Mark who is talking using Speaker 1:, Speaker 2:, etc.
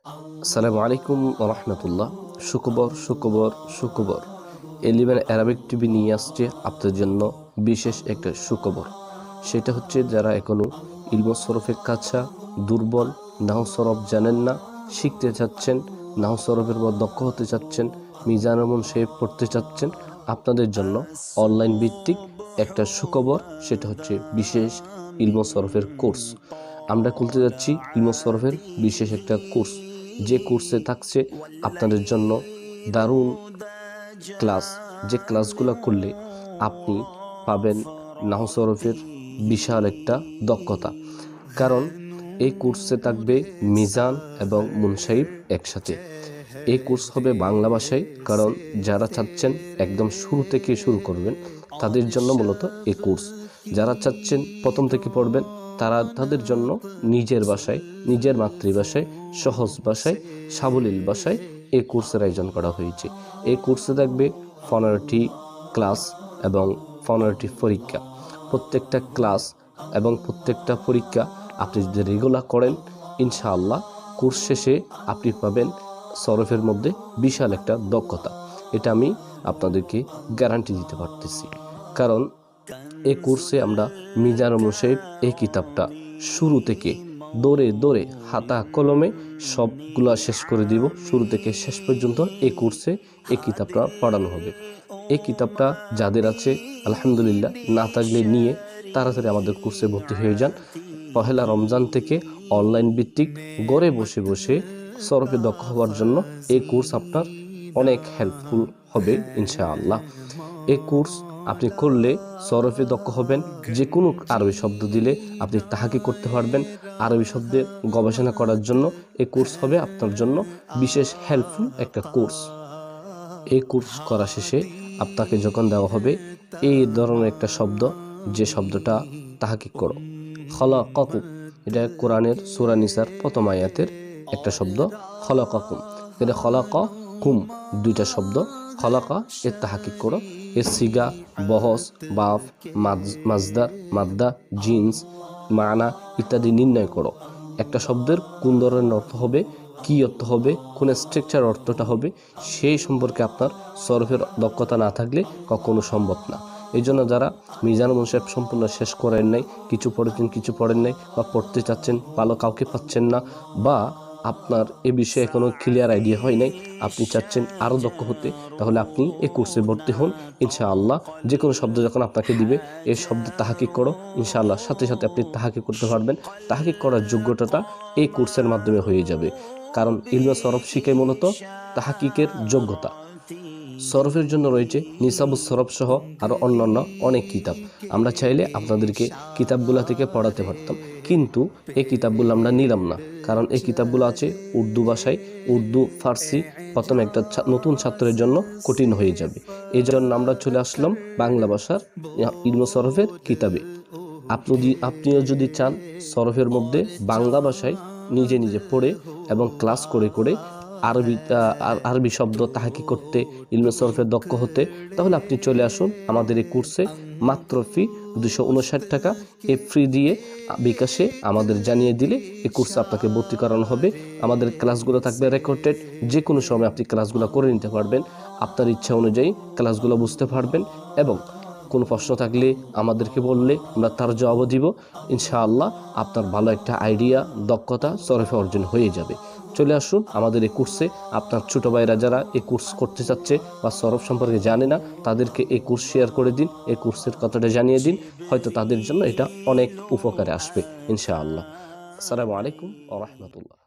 Speaker 1: আসসালামু আলাইকুম ওয়া রাহমাতুল্লাহ। সুখবর। এলিভেন অ্যারাবিক টিভি নিয়ে আসছে আপনাদের জন্য বিশেষ একটা সুখবর। সেটা হচ্ছে যারা এখনো ইলম সরফের কাছা দুর্বল, নাহু সরফ জানেন না, শিখতে চাচ্ছেন, নাহু সরফের মধ্যে দক্ষ হতে চাচ্ছেন, মিজানুল মুনশিব পড়তে চাচ্ছেন, আপনাদের জন্য অনলাইন ভিত্তিক একটা সুখবর। সেটা হচ্ছে বিশেষ ইলম সরফের কোর্স। আমরা খুলতে যাচ্ছি ইলম সরফের বিশেষ একটা কোর্স, যে কোর্সে থাকছে আপনাদের জন্য দারুণ ক্লাস, যে ক্লাসগুলো করলে আপনি পাবেন নাহু সরফের বিশাল একটা দক্ষতা। কারণ এই কোর্সে থাকবে মিজান এবং মুনশিব একসাথে। এই কোর্স হবে বাংলা ভাষায়, কারণ যারা চাচ্ছেন একদম শুরু থেকে শুরু করবেন তাদের জন্য মূলত এই কোর্স। যারা চাচ্ছেন প্রথম থেকে পড়বেন তাদের জন্য নিজের ভাষায়, নিজের মাতৃভাষায়, সহজ ভাষায়, সাবলীল ভাষায় এই কোর্সের আয়োজন করা হয়েছে। এই কোর্সে থাকবে 15টি ক্লাস এবং 15টি পরীক্ষা। প্রত্যেকটা ক্লাস এবং প্রত্যেকটা পরীক্ষা আপনি যদি রেগুলার করেন, ইনশাআল্লাহ কোর্স শেষে আপনি পাবেন সরফের মধ্যে বিশাল একটা দক্ষতা। এটা আমি আপনাদেরকে গ্যারান্টি দিতে পারতেছি। কারণ এই কোর্সে আমরা মিজানুল মুনশিব এই কিতাবটা শুরু থেকে দৌড়ে হাতা কলমে সবগুলা শেষ করে দিব। শুরু থেকে শেষ পর্যন্ত এই কোর্সে এই কিতাবটা পড়ানো হবে। এই কিতাবটা যাদের আছে আলহামদুলিল্লাহ, না থাকলে নিয়ে তাড়াতাড়ি আমাদের কোর্সে ভর্তি হয়ে যান। পহেলা রমজান থেকে অনলাইন ভিত্তিক ঘরে বসে বসে সরফে দক্ষ হওয়ার জন্য এই কোর্স আপনার অনেক হেল্পফুল হবে ইনশাআল্লাহ। এই কোর্স আপনি করলে সরফে দক্ষ হবেন। যে কোনো আরবি শব্দ দিলে আপনি তাহাকি করতে পারবেন। আরবি শব্দে গবেষণা করার জন্য এই কোর্স হবে আপনার জন্য বিশেষ হেল্পফুল একটা কোর্স। এই কোর্স করা শেষে আপনাকে যখন দেওয়া হবে এই ধরনের একটা শব্দ, যে শব্দটা তাহাকি করো, খলাকাকুম, এটা কোরআনের সূরা নিসার প্রথম আয়াতের একটা শব্দ, খলাকাকুম। এটা খলাকাকুম দুইটা শব্দ। খলাকা এর তাহাকিক করো, এর সিগা, বহস, বাফ, মাজদার, মাদ্দা, জিন্স, মানা ইত্যাদি নির্ণয় করো। একটা শব্দের কোন ধরনের অর্থ হবে, কি অর্থ হবে, কোন স্ট্রাকচার অর্থটা হবে, সেই সম্পর্কে আপনার সরফের দক্ষতা না থাকলে কখনো সম্ভব না। এই জন্য যারা মিজানুল মুনশিব সম্পূর্ণ শেষ করেন নাই, কিছু পড়েছেন কিছু পড়েন নাই, বা পড়তে চাচ্ছেন ভালো কাউকে পাচ্ছেন না, বা আপনার এ বিষয়ে এখনো ক্লিয়ার আইডিয়া হয় নাই, আপনি চাচ্ছেন আরও দক্ষ হতে, তাহলে আপনি এই কোর্সে ভর্তি হন। ইনশাআল্লাহ যে কোনো শব্দ যখন আপনাকে দিবে এই শব্দ তাহাকিক করো, ইনশাআল্লাহ সাথে সাথে আপনি তাহাকিক করতে পারবেন। তাহাকিক করার যোগ্যতাটা এই কোর্সের মাধ্যমে হয়ে যাবে। কারণ ইলমে সরফ শিখে মূলত তাহাকিকের যোগ্যতা। সরফের জন্য রয়েছে নিসাবুস সরফ সহ আরও অন্যান্য অনেক কিতাব। আমরা চাইলে আপনাদেরকে কিতাবগুলো থেকে পড়াতে পারতাম, কিন্তু এই কিতাবগুলো আমরা নিলাম না। কারণ এই কিতাবগুলো আছে উর্দু ভাষায়। উর্দু ফার্সি প্রথম একটা নতুন ছাত্রের জন্য কঠিন হয়ে যাবে। এই জন্য আমরা চলে আসলাম বাংলা ভাষার ইলমে সরফের কিতাবে। আপনিও যদি চান সরফের মধ্যে বাংলা ভাষায় নিজে নিজে পড়ে এবং ক্লাস করে করে আরবি শব্দ তাহাকি করতে, ইলমে সরফে দক্ষ হতে, তাহলে আপনি চলে আসুন আমাদের এই কোর্সে। মাত্র ফি 259 টাকা। এই ফ্রি দিয়ে বিকাশে আমাদের জানিয়ে দিলে এই কোর্সে আপনাকে ভর্তি করানো হবে। আমাদের ক্লাসগুলো থাকবে রেকর্ডেড, যে কোনো সময় আপনি ক্লাসগুলো করে নিতে পারবেন। আপনার ইচ্ছা অনুযায়ী ক্লাসগুলো বুঝতে পারবেন, এবং কোনো প্রশ্ন থাকলে আমাদেরকে বললে আমরা তার জবাব দিব। ইনশাআল্লাহ আপনার ভালো একটা আইডিয়া, দক্ষতা সরফে অর্জন হয়ে যাবে। চলে আসুন আমাদের এই কোর্সে। আপনার ছোটো ভাইরা যারা এই কোর্স করতে চাচ্ছে বা সরফ সম্পর্কে জানে না, তাদেরকে এই কোর্স শেয়ার করে দিন, এই কোর্সের কথাটা জানিয়ে দিন। হয়তো তাদের জন্য এটা অনেক উপকারে আসবে ইনশাআল্লাহ। আসসালামু আলাইকুম ওয়া রাহমাতুল্লাহ।